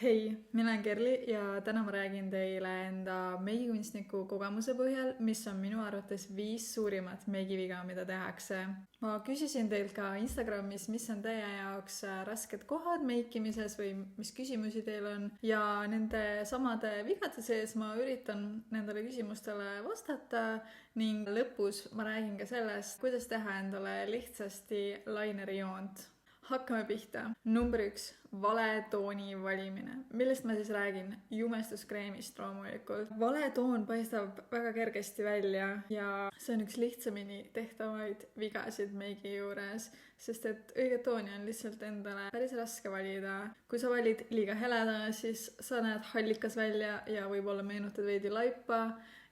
Hei, mina olen Kerli ja täna ma räägin teile enda meigikunstniku kogemuse põhjal, mis on minu arvates 5 suurimat meigiviga, mida tehakse. Ma küsisin teilt ka Instagramis, mis on teie jaoks rasked kohad meikimises või mis küsimusi teil on. Ja nende samade vigade sees ma üritan nendele küsimustele vastata ning lõpus ma räägin ka sellest, kuidas teha endale lihtsasti lainerijoont. Hakkame pihta. Number 1. Vale tooni valimine. Millest ma siis räägin? Jumestuskreemist loomulikult. Vale toon paistab väga kergesti välja ja see on üks lihtsamini tehtavaid vigasid meigi juures, sest et õiget tooni on lihtsalt endale päris raske valida. Kui sa valid liiga heleda, siis sa näed hallikas välja ja võib-olla meenutad veidi laipa.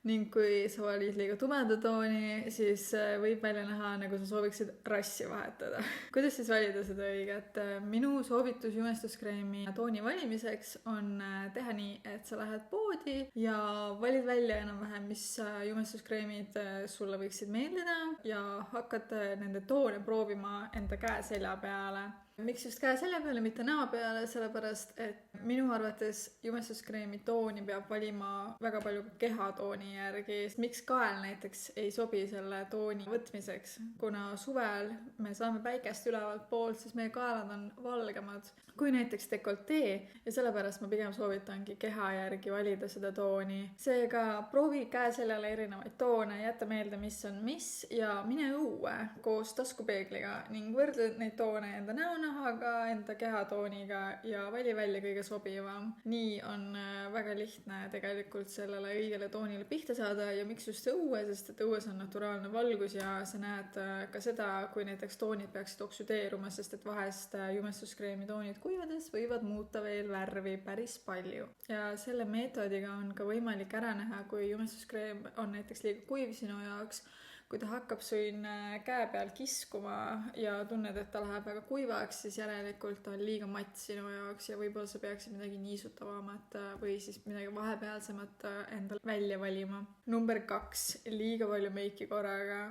Ning kui sa valid liiga tumeda tooni, siis võib välja näha, nagu sa sooviksid rassi vahetada. Kuidas siis valida seda õiget? Minu soovitus jumestuskreemi tooni valimiseks on teha nii, et sa lähed poodi ja valid välja enam-vähem, mis jumestuskreemid sulle võiksid meeldida ja hakkad nende toone proovima enda käe-selja peale. Miks just käe-selja peale, mitte näo peale, sellepärast, et minu arvates jumestuskreemi tooni peab valima väga palju kehatooni järgi. Miks kael näiteks ei sobi selle tooni võtmiseks? Kuna suvel me saame päikest ülevalt poolt, siis meie kaelad on valgemad kui näiteks dekoltee ja sellepärast ma pigem soovitangi keha järgi valida seda tooni. Seega proovi käe-seljale erinevaid toone, jäta meelde, mis on mis ja mine õue koos taskupeegliga ning võrdle neid toone enda näonahaga, enda kehatooniga ja vali välja kõige sobivam. Nii on väga lihtne tegelikult sellele õigele toonile pihta saada ja miks just õue, sest et õues on naturaalne valgus ja sa näed ka seda, kui näiteks toonid peaksid oksüdeeruma, sest et vahest jumestuskreemi toonid kuivades võivad muuta veel värvi päris palju. Ja selle meetodiga on ka võimalik ära näha, kui jumestuskreem on näiteks liiga kuiv sinu jaoks, kui ta hakkab siin käe peal kiskuma ja tunned, et ta läheb väga kuivaks, siis järelikult on liiga matt sinu jaoks ja võib-olla sa peaksid midagi niisutavamat või siis midagi vahepealsemat endale välja valima. Number 2. Liiga palju meiki korraga.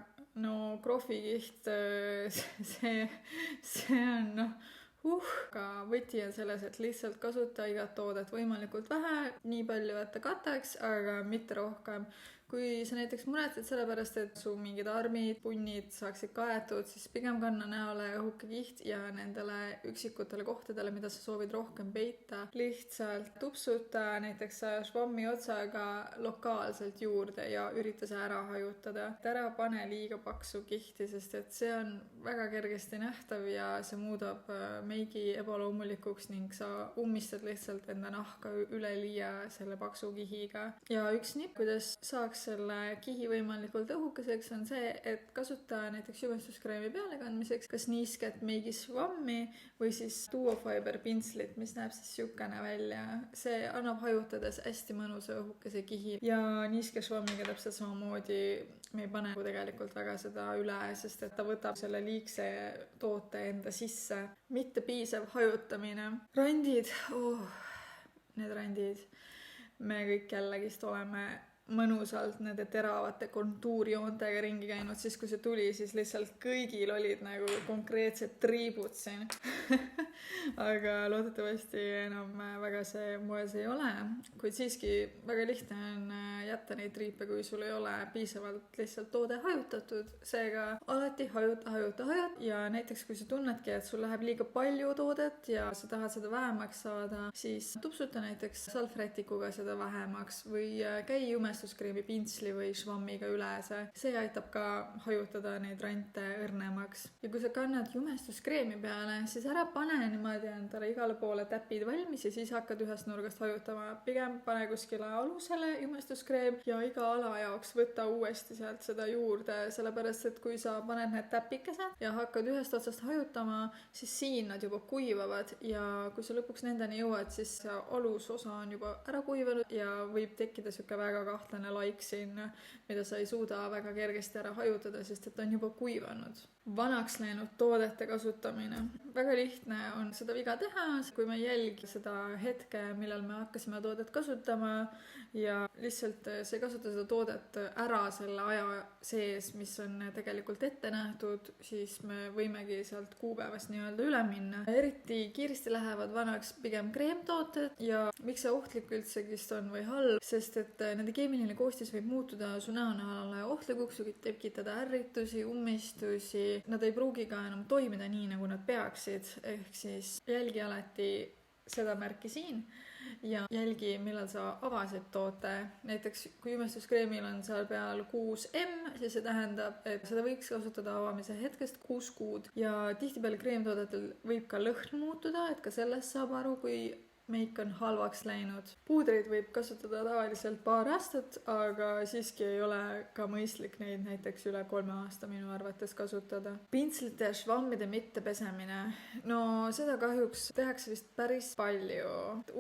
No krohvikiht, see on Aga võti on selles, et lihtsalt kasuta igat toodet võimalikult vähe, nii palju, et ta kataks, aga mitte rohkem. Kui sa näiteks muretsed sellepärast, et su mingid armid, punnid saaksid kaetud, siis pigem kanna näole õhukekiht ja nendele üksikutele kohtadele, mida sa soovid rohkem peita, lihtsalt tupsuta näiteks švammi otsaga lokaalselt juurde ja ürita see ära hajutada. Ära pane liiga paksu kihti, sest et see on väga kergesti nähtav ja see muudab meigi ebaloomulikuks ning sa ummistad lihtsalt enda nahka üleliia selle paksu kihiga. Ja üks nipp, kuidas saaks selle kihi võimalikult õhukeseks, on see, et kasuta näiteks jumestuskreemi pealekandmiseks kas niisket meigisvammi või siis duofiber pintslit, mis näeb siis siukene välja. See annab hajutades hästi mõnusa õhukese kihi ja niiske švammiga täpselt samamoodi me ei pane tegelikult väga seda üle, sest et ta võtab selle liigse toote enda sisse. Mitte piisav hajutamine. Randid, need randid. Me kõik jällegist oleme mõnusalt nende teravate kontuurjoontega ringi käinud, siis kui see tuli, siis lihtsalt kõigil olid nagu konkreetsed triibud siin. Aga loodetavasti enam väga see moes ei ole, kuid siiski väga lihtne on jätta neid triipe, kui sul ei ole piisavalt lihtsalt toode hajutatud. Seega alati hajuta ja näiteks kui sa tunnedki, et sul läheb liiga palju toodet ja sa tahad seda vähemaks saada, siis tupsuta näiteks salvrätikuga seda vähemaks või käi jumestuskreemi pintsli või švammiga üle. See aitab ka hajutada neid rante õrnemaks. Ja kui sa kannad jumestuskreemi peale, siis ära pane niimoodi endale igale poole täpid valmis ja siis hakkad ühest nurgast hajutama. Pigem pane kuskile alusele jumestuskreem ja iga ala jaoks võta uuesti sealt seda juurde, sellepärast et kui sa paned need täpikesed ja hakkad ühest otsast hajutama, siis siin nad juba kuivavad ja kui sa lõpuks nendeni jõuad, siis alus osa on juba ära kuivanud ja võib tekkida siuke väga kahtlane laik siin, mida sa ei suuda väga kergesti ära hajutada, sest et on juba kuivanud. vanaks läinud toodete kasutamine. Väga lihtne on seda viga teha, kui me ei jälgi seda hetke, millal me hakkasime toodet kasutama ja lihtsalt sa ei kasuta seda toodet ära selle aja sees, mis on tegelikult ette nähtud, siis me võimegi sealt kuupäevast nii-öelda üle minna. Eriti kiiresti lähevad vanaks pigem kreemtooted ja miks see ohtlik üldsegist on või halb, sest et nende keemiline koostis võib muutuda su näonahale ohtlikuks, võib tekitada ärritusi, ummistusi. Nad ei pruugi ka enam toimida nii, nagu nad peaksid, ehk siis jälgi alati seda märki siin ja jälgi, millal sa avasid toote. Näiteks kui jumestuskreemil on seal peal 6M, siis see tähendab, et seda võiks kasutada avamise hetkest 6 kuud ja tihtipeale kreemtoodetel võib ka lõhn muutuda, et ka sellest saab aru, kui meik on halvaks läinud. Puudreid võib kasutada tavaliselt paar aastat, aga siiski ei ole ka mõistlik neid näiteks üle 3 aasta minu arvates kasutada. Pintslite ja švammide mittepesemine. No seda kahjuks tehakse vist päris palju.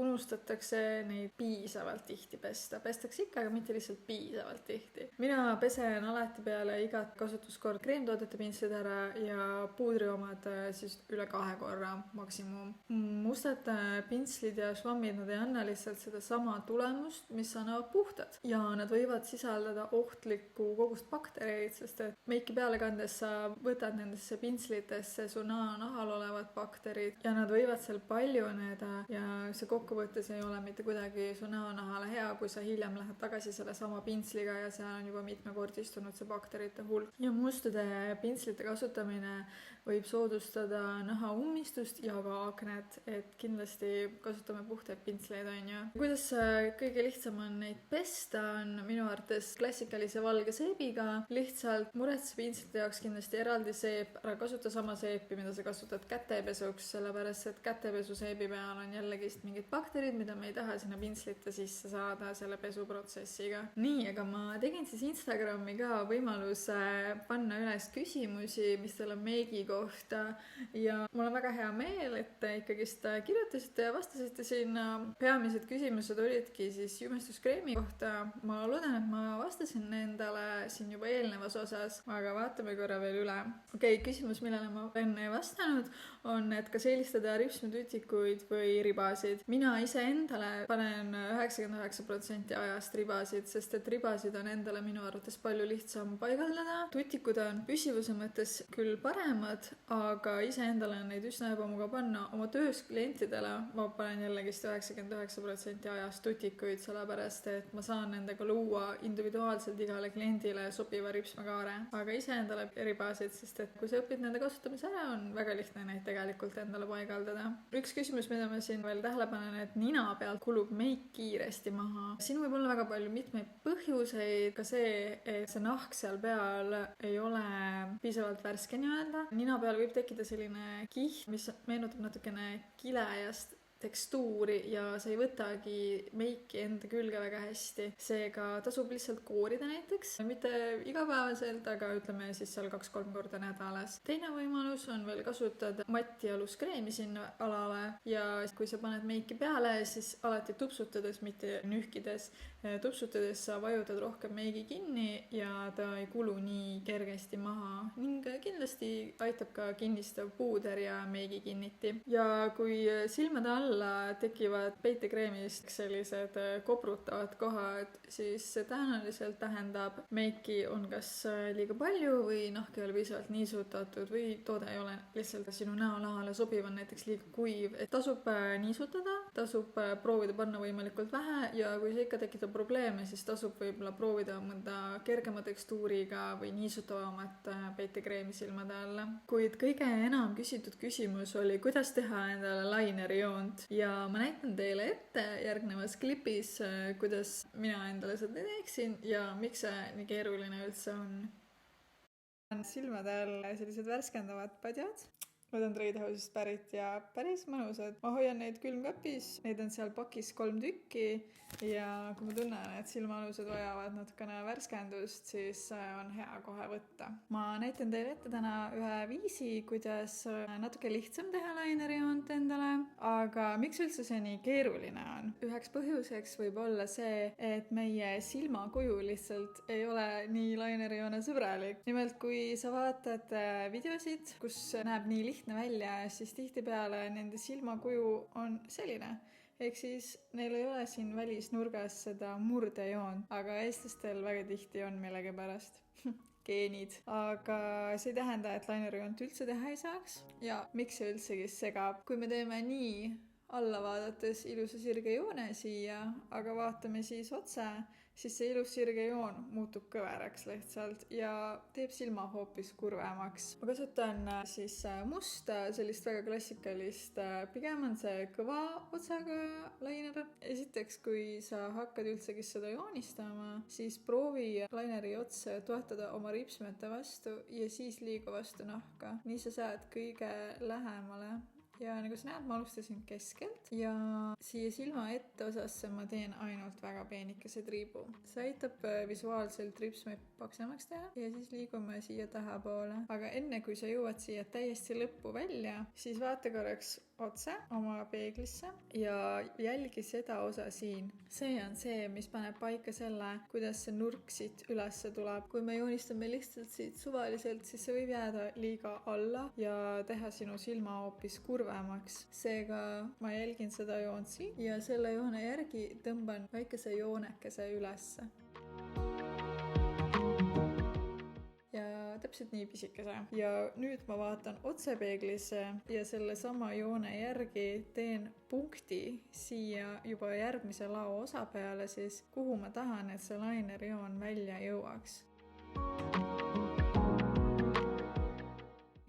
Unustatakse neid piisavalt tihti pesta. Pestakse ikka, aga mitte lihtsalt piisavalt tihti. Mina pesen alati peale igat kasutuskord kreemtoodete pintslid ära ja puudri omad siis üle 2 korra maksimum. Mustad pintslid ja švammid, nad ei anna lihtsalt seda sama tulemust, mis annavad puhtad. Ja nad võivad sisaldada ohtlikku kogust baktereid, sest et meiki peale kandes sa võtad nendesse pintslitesse su nahal olevad bakterid ja nad võivad seal paljuneda ja see kokkuvõttes ei ole mitte kuidagi su näonahale hea, kui sa hiljem lähed tagasi selle sama pintsliga ja seal on juba mitmekordistunud see bakterite hulk. Ja mustade pintslite kasutamine võib soodustada naha ummistust ja ka aknet, et kindlasti kasutame puhtaid pintsleid, on ju. Kuidas kõige lihtsam on neid pesta, on minu arvates klassikalise valge seebiga. Lihtsalt muretse pintslite jaoks kindlasti eraldi seep, ära kasuta sama seepi, mida sa kasutad kätepesuks, sellepärast et kätepesuseebi peal on jällegist mingid bakterid, mida me ei taha sinna pintslite sisse saada selle pesuprotsessiga. Nii, aga ma tegin siis Instagrami ka võimaluse panna üles küsimusi, mis teil on meigi kohta ja mul on väga hea meel, et te ikkagist kirjutasite ja vastasite sinna. Peamised küsimused olidki siis jumestuskreemi kohta. Ma loodan, et ma vastasin endale siin juba eelnevas osas, aga vaatame korra veel üle. Okei, küsimus, millele ma enne ei vastanud, on, et kas eelistada ripsmetütikuid või ribasid. Mina ise endale panen 99% ajast ribasid, sest et ribasid on endale minu arvates palju lihtsam paigaldada. Tutikud on püsivuse mõttes küll paremad, aga iseendale on neid üsna ebamugav panna. Oma töös klientidele ma panen jällegist 99% ajast tutikuid, sellepärast et ma saan nendega luua individuaalselt igale kliendile sobiva ripsmekaare. Aga iseendale ribasid, sest et kui sa õpid nende kasutamise ära, on väga lihtne neid tegelikult endale paigaldada. Üks küsimus, mida ma siin veel tähele panen, et nina pealt kulub meik kiiresti maha. Siin võib olla väga palju mitmeid põhjuseid, ka see, et see nahk seal peal ei ole piisavalt värske nii-öelda. Nina peal võib tekkida selline kiht, mis meenutab natukene kilejast tekstuuri ja see ei võtagi meiki enda külge väga hästi. Seega tasub lihtsalt koorida näiteks, mitte igapäevaselt, aga ütleme siis seal 2-3 korda nädalas. Teine võimalus on veel kasutada matti aluskreemi sinna alale ja kui sa paned meiki peale, siis alati tupsutades, mitte nühkides. Tupsutades sa vajutad rohkem meigi kinni ja ta ei kulu nii kergesti maha ning kindlasti aitab ka kinnistav puuder ja meigi kinniti. Ja kui silmade alla tekivad peitekreemist sellised koprutavad kohad, siis see tõenäoliselt tähendab, meiki on kas liiga palju või nahk ei ole piisavalt niisutatud või toode ei ole lihtsalt sinu näonahale sobiv, on näiteks liiga kuiv. Et tasub niisutada, tasub proovida panna võimalikult vähe ja kui see ikka tekitab probleeme, siis tasub võib-olla proovida mõnda kergema tekstuuriga või niisutavamat peitekreemi silmade alla. Kuid kõige enam küsitud küsimus oli, kuidas teha endale lainerjoont ja ma näitan teile ette järgnevas klipis, kuidas mina endale seda teeksin ja miks see nii keeruline üldse on. Silmade all sellised värskendavad padjad. Need on Trade House'ist pärit ja päris mõnusad. Ma hoian neid külmkapis, neid on seal pakis 3 tükki ja kui ma tunnen, et silmaalused vajavad natukene värskendust, siis on hea kohe võtta. Ma näitan teile ette täna ühe viisi, kuidas natuke lihtsam teha lainerjoont endale, aga miks üldse see nii keeruline on? Üheks põhjuseks võib olla see, et meie silmakuju lihtsalt ei ole nii lainerjoone sõbralik. Nimelt, kui sa vaatad videosid, kus näeb nii lihtne välja, siis tihtipeale nende silmakuju on selline. Ehk siis neil ei ole siin välisnurgas seda murdejoont, aga eestlastel väga tihti on millegipärast geenid. Aga see ei tähenda, et lainerjoont üldse teha ei saaks. Ja miks see üldsegi segab? Kui me teeme nii alla vaadates ilusa sirge joone siia, aga vaatame siis otse, siis see ilus sirge joon muutub kõveraks lihtsalt ja teeb silma hoopis kurvemaks. Ma kasutan siis musta, sellist väga klassikalist, pigem on see kõva otsaga lainer. Esiteks, kui sa hakkad üldsegi seda joonistama, siis proovi laineri otsa toetada oma ripsmete vastu ja siis liigu vastu nahka. Nii sa saad kõige lähemale. Ja nagu sa näed, ma alustasin keskelt ja siia silma etteosasse ma teen ainult väga peenikese triibu. See aitab visuaalselt ripsmeid paksemaks teha ja siis liigume siia tahapoole. Aga enne kui sa jõuad siia täiesti lõppu välja, siis vaata korraks otse oma peeglisse ja jälgi seda osa siin. See on see, mis paneb paika selle, kuidas see nurk siit ülesse tuleb. Kui me joonistame lihtsalt siit suvaliselt, siis see võib jääda liiga alla ja teha sinu silma hoopis kurvemaks. Seega ma jälgin seda joont siin ja selle joone järgi tõmban väikese joonekese ülesse. Täpselt nii pisikese. Ja nüüd ma vaatan otsepeeglisse ja selle sama joone järgi teen punkti siia juba järgmise lao osa peale siis, kuhu ma tahan, et see lainerjoon välja jõuaks.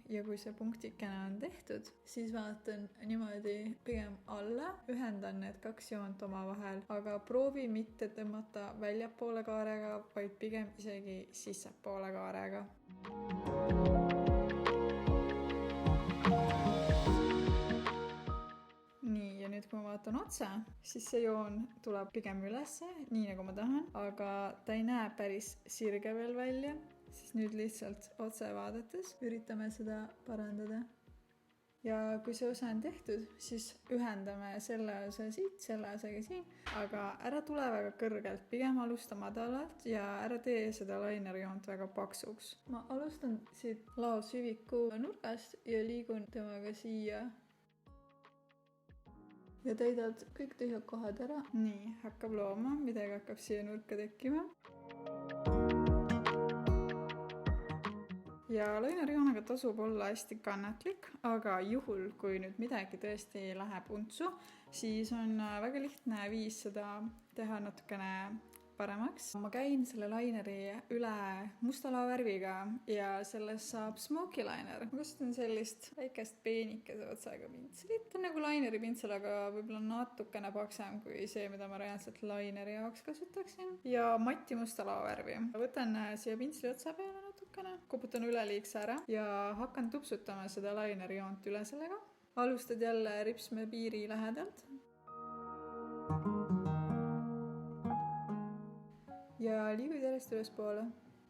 Ja kui see punktikene on tehtud, siis vaatan niimoodi pigem alla, ühendan need 2 joont omavahel, aga proovi mitte tõmmata väljapoole kaarega, vaid pigem isegi sissepoole kaarega. Nii, ja nüüd kui ma vaatan otsa, siis see joon tuleb pigem ülesse, nii nagu ma tahan, aga ta ei näe päris sirge veel välja. Siis nüüd lihtsalt otse vaadates üritame seda parandada. Ja kui see osa on tehtud, siis ühendame selle osa siit, selle osaga siin, aga ära tule väga kõrgelt, pigem alusta madalalt ja ära tee seda lainerjoont väga paksuks. Ma alustan siit lao süviku nurgast ja liigun temaga siia. Ja täidad kõik tühjad kohad ära. Nii, hakkab looma, midagi hakkab siia nurka tekkima. Ja lainerjoonega tasub olla hästi kannatlik, aga juhul, kui nüüd midagi tõesti läheb untsu, siis on väga lihtne viis seda teha natukene paremaks. Ma käin selle laineri üle musta laovärviga ja sellest saab smoky liner. Ma kasutan sellist väikest peenikese otsaga pintslit. Ta on nagu laineri pintsel, aga võib-olla natukene paksem kui see, mida ma reaalselt laineri jaoks kasutaksin. Ja matti musta laovärvi. Võtan siia pintsli otsa peale natukene, koputan üleliigse ära ja hakkan tupsutama seda laineri joont üle sellega. Alustad jälle ripsme piiri lähedalt. Ja liigud järjest ülespoole.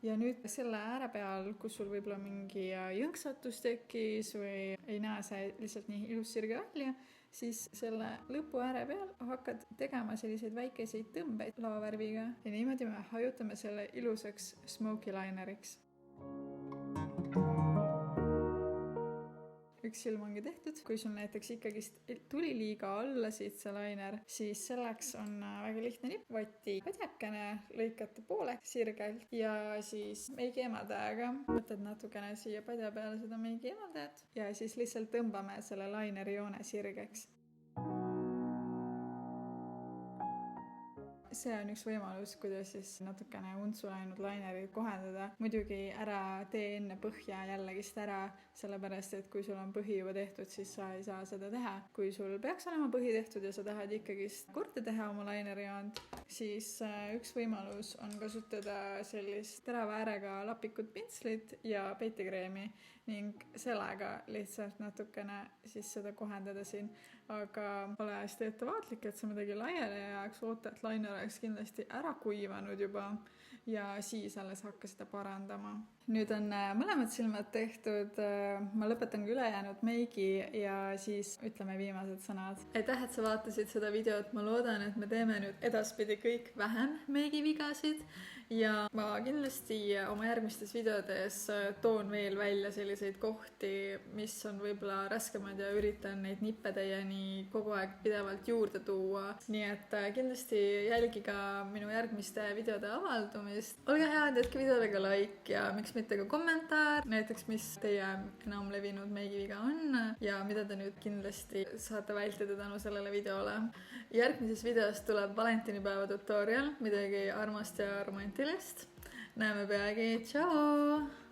Ja nüüd selle ääre peal, kus sul võib-olla mingi jõnksatus tekkis või ei näe see lihtsalt nii ilus sirge välja, siis selle lõpu ääre peal hakkad tegema selliseid väikeseid tõmbeid laovärviga ja niimoodi me hajutame selle ilusaks smoky lineriks. Üks silm ongi tehtud. Kui sul näiteks ikkagist tuli liiga alla siit see lainer, siis selleks on väga lihtne nipp. Vati padjakene, lõikate poole sirgelt ja siis meigi emaldajaga võtad natukene siia padja peale seda meigi emaldajat ja siis lihtsalt tõmbame selle laineri joone sirgeks. See on üks võimalus, kuidas siis natukene untsu läinud lainerit kohendada. Muidugi ära tee enne põhja jällegist ära, sellepärast et kui sul on põhi juba tehtud, siis sa ei saa seda teha. Kui sul peaks olema põhi tehtud ja sa tahad ikkagist korda teha oma lainerjoont, siis üks võimalus on kasutada sellist terava äärega lapikut pintslit ja peitekreemi ning sellega lihtsalt natukene siis seda kohendada siin. Aga ole hästi ettevaatlik, et see midagi laiali ei jääks, oota, et laine oleks kindlasti ära kuivanud juba ja siis alles hakka seda parandama. Nüüd on mõlemad silmad tehtud, ma lõpetan ülejäänud meigi ja siis ütleme viimased sõnad. Aitäh, et sa vaatasid seda videot, ma loodan, et me teeme nüüd edaspidi kõik vähem meigivigasid ja ma kindlasti oma järgmistes videodes toon veel välja selliseid kohti, mis on võib-olla raskemad ja üritan neid nippe teieni kogu aeg pidevalt juurde tuua. Nii et kindlasti jälgi ka minu järgmiste videode avaldumist. Olge head, jätke videole ka like ja miks mitte ka kommentaar, näiteks mis teie enam levinud meigiviga on ja mida te nüüd kindlasti saate vältida tänu sellele videole. Järgmises videos tuleb valentinipäeva tutorial, midagi armast ja romantilist. Näeme peagi, tšau!